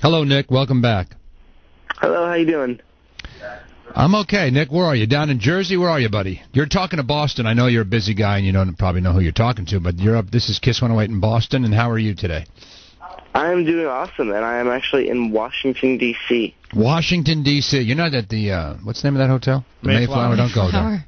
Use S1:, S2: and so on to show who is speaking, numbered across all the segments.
S1: Hello, Nick. Welcome back.
S2: Hello, how you doing?
S1: I'm okay. Nick, where are you? Down in Jersey? Where are you, buddy? You're talking to Boston. I know you're a busy guy and you don't probably know who you're talking to, but you're up. This is Kiss 108 in Boston, and how are you today?
S2: I am doing awesome, and I am actually in Washington, D.C.
S1: Washington, D.C. You're not at the, what's the name of that hotel? The Mayflower. Don't go there.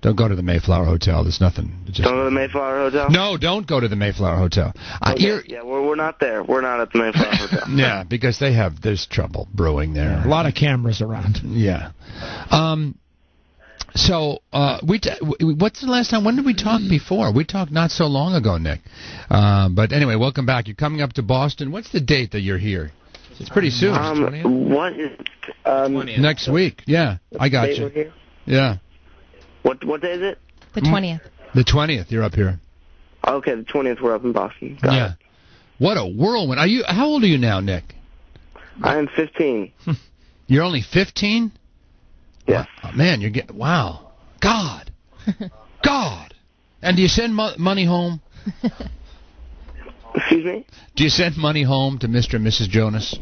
S1: Don't go to the Mayflower Hotel. There's nothing.
S2: Don't go to the Mayflower Hotel?
S1: No, don't go to the Mayflower Hotel.
S2: Okay. Yeah, we're not there. We're not at the Mayflower Hotel.
S1: Yeah, because there's trouble brewing there.
S3: Yeah, a lot of cameras around.
S1: Yeah. So, what's the last time? When did we talk before? We talked not so long ago, Nick. But anyway, welcome back. You're coming up to Boston. What's the date that you're here? It's pretty soon.
S2: What is it?
S1: Next week. Yeah, I got you. Yeah.
S2: What day is it?
S4: The 20th.
S1: The 20th. You're up here.
S2: Okay, the 20th. We're up in Boston. Got it.
S1: What a whirlwind! How old are you now, Nick?
S2: I am 15.
S1: You're only 15?
S2: Yes.
S1: Wow, man, wow. God. God. And do you send money home?
S2: Excuse me?
S1: Do you send money home to Mr. and Mrs. Jonas?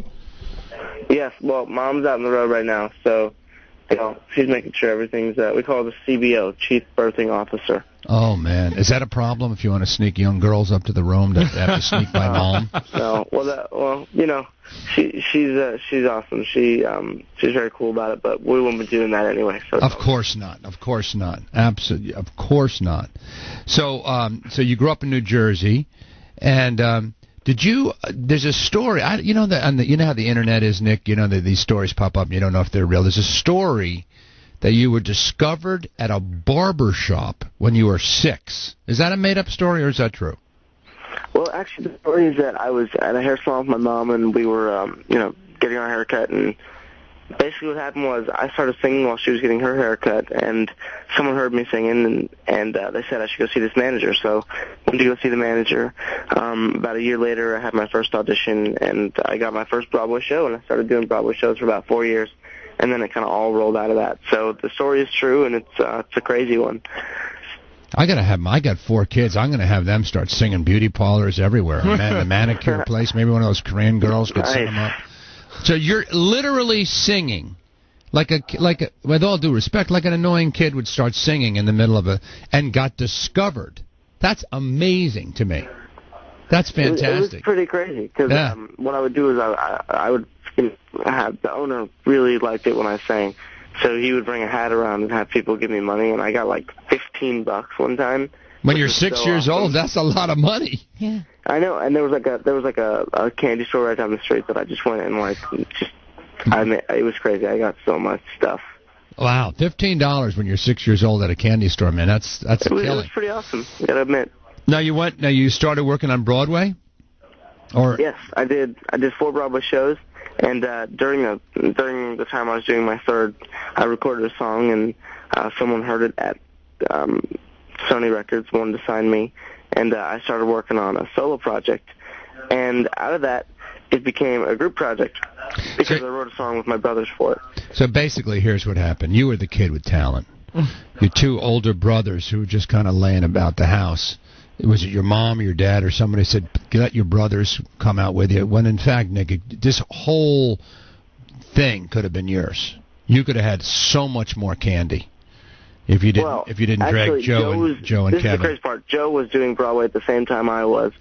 S2: Yes. Well, Mom's out on the road right now, so she's making sure everything's. We call it the CBO, Chief Birthing Officer.
S1: Oh man, is that a problem if you want to sneak young girls up to the room to have to sneak by Mom?
S2: No. She's awesome. She's very cool about it, but we won't be doing that anyway. So
S1: of course not. Of course not. Absolutely. Of course not. So you grew up in New Jersey, and there's a story. You know how the internet is, Nick. You know that these stories pop up and you don't know if they're real. There's a story that you were discovered at a barber shop when you were 6. Is that a made-up story or is that true?
S2: Well, actually, the story is that I was at a hair salon with my mom, and we were, getting our haircut. And basically, what happened was I started singing while she was getting her haircut, and someone heard me singing, and they said I should go see this manager. So I went to go see the manager. About a year later, I had my first audition, and I got my first Broadway show, and I started doing Broadway shows for about 4 years. And then it kind of all rolled out of that. So the story is true, and it's a crazy one.
S1: I got 4 kids. I'm gonna have them start singing beauty parlors everywhere. The manicure place, maybe one of those Korean girls could set them up. So you're literally singing, like with all due respect, like an annoying kid would start singing in the middle of and got discovered. That's amazing to me. That's fantastic.
S2: It was pretty crazy because what I would do is I would have the owner really liked it when I sang, so he would bring a hat around and have people give me money, and I got like $15 one time.
S1: When you're 6 years old, that's a lot of money.
S4: Yeah,
S2: I know. And there was like a candy store right down the street that I just went and it was crazy. I got so much stuff.
S1: Wow, $15 when you're 6 years old at a candy store, man. That's a killing.
S2: It was pretty awesome. I gotta admit.
S1: Now you started working on Broadway, or
S2: yes, I did 4 Broadway shows. And during the time I was doing my third, I recorded a song, and someone heard it at Sony Records, wanted to sign me, and I started working on a solo project. And out of that, it became a group project because I wrote a song with my brothers for it.
S1: So basically, here's what happened. You were the kid with talent. Your 2 older brothers who were just kind of laying about the house. Was it your mom or your dad or somebody said, let your brothers come out with you? When in fact, Nick, this whole thing could have been yours. You could have had so much more candy if you didn't drag Joe and Kevin.
S2: This is the crazy part. Joe was doing Broadway at the same time I was,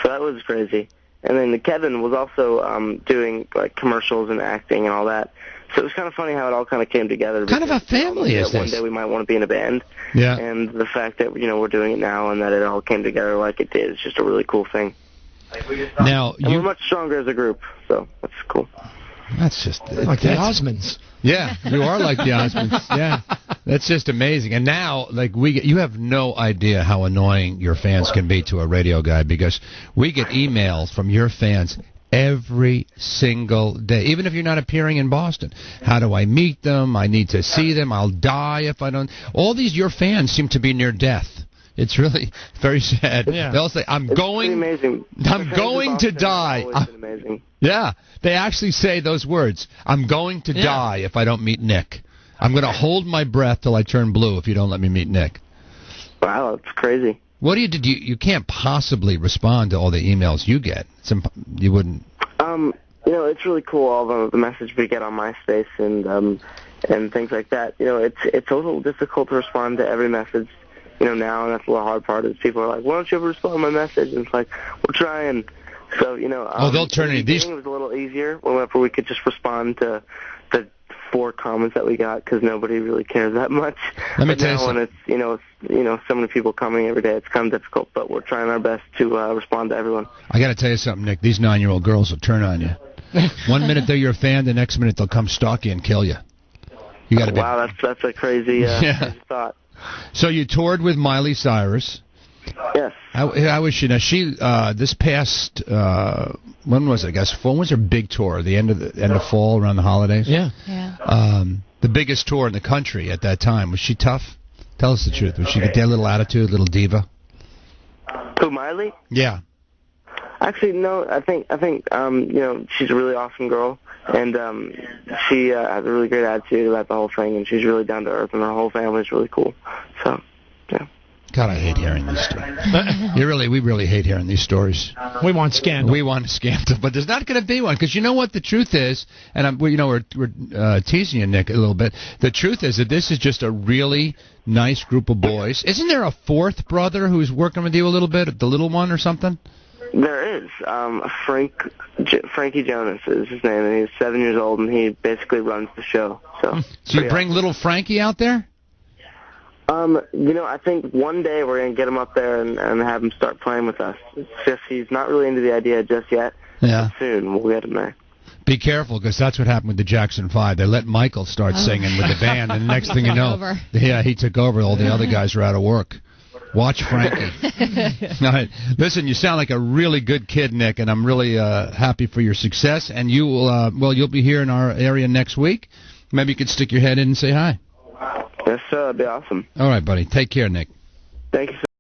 S2: so that was crazy. And then Kevin was also doing like commercials and acting and all that. So it was kind of funny how it all kind of came together.
S1: Kind of a family, is this?
S2: One day we might want to be in a band.
S1: Yeah.
S2: And the fact that, we're doing it now and that it all came together like it did is just a really cool thing.
S1: Now,
S2: we're much stronger as a group, so that's cool.
S1: That's just...
S3: Like the Osmonds.
S1: Yeah, you are like the Osmonds. Yeah. That's just amazing. And now, you have no idea how annoying your fans can be to a radio guy, because we get emails from your fans every single day, even if you're not appearing in Boston. How do I meet them? I need to see them. I'll die if I don't. All these, your fans seem to be near death. It's really very sad.
S3: Yeah.
S1: They'll say, I'm going to die.
S2: Amazing.
S1: Yeah, they actually say those words. I'm going to die if I don't meet Nick. I'm going to hold my breath till I turn blue if you don't let me meet Nick.
S2: Wow, that's crazy.
S1: What do you do? You can't possibly respond to all the emails you get. You wouldn't.
S2: It's really cool, all the message we get on MySpace and things like that. It's a little difficult to respond to every message, now, and that's the hard part is people are like, why don't you ever respond to my message? And it's like, we're trying. So,
S1: they'll turn in these.
S2: It was a little easier whenever we could just respond to the 4 comments that we got because nobody really cares that much.
S1: Let me tell you something.
S2: When it's, so many people coming every day, it's kind of difficult, but we're trying our best to respond to everyone.
S1: I got to tell you something, Nick. These 9-year-old girls will turn on you. 1 minute they're your fan, the next minute they'll come stalk you and kill you. You got to be.
S2: Wow, that's a crazy, crazy thought.
S1: So you toured with Miley Cyrus.
S2: Yes.
S1: How was she? Now she this past when was it? I guess when was her big tour? The end of fall around the holidays.
S3: Yeah.
S1: The biggest tour in the country at that time. Was she tough? Tell us the truth. Was she a little attitude, little diva?
S2: Who, Miley?
S1: Yeah.
S2: Actually, no. I think she's a really awesome girl, and she has a really great attitude about the whole thing, and she's really down to earth, and her whole family's really cool. So, yeah.
S1: God, I hate hearing these stories. We really hate hearing these stories.
S3: We want scandal.
S1: We want scandal, but there's not going to be one because you know what the truth is, and we're teasing you, Nick, a little bit. The truth is that this is just a really nice group of boys. Isn't there a 4th brother who's working with you a little bit, the little one or something?
S2: There is. Frankie Jonas is his name, and he's 7 years old, and he basically runs the show. So
S1: you bring little Frankie out there?
S2: I think one day we're going to get him up there and have him start playing with us. It's just he's not really into the idea just yet.
S1: Yeah.
S2: But soon we'll get him there.
S1: Be careful, because that's what happened with the Jackson 5. They let Michael start singing with the band, and the next thing you know, he took over. All the other guys are out of work. Watch Frankie. All right. Listen, you sound like a really good kid, Nick, and I'm really happy for your success. And you will, you'll be here in our area next week. Maybe you could stick your head in and say hi.
S2: Yes, sir. That'd be awesome.
S1: All right, buddy. Take care, Nick.
S2: Thank you, sir.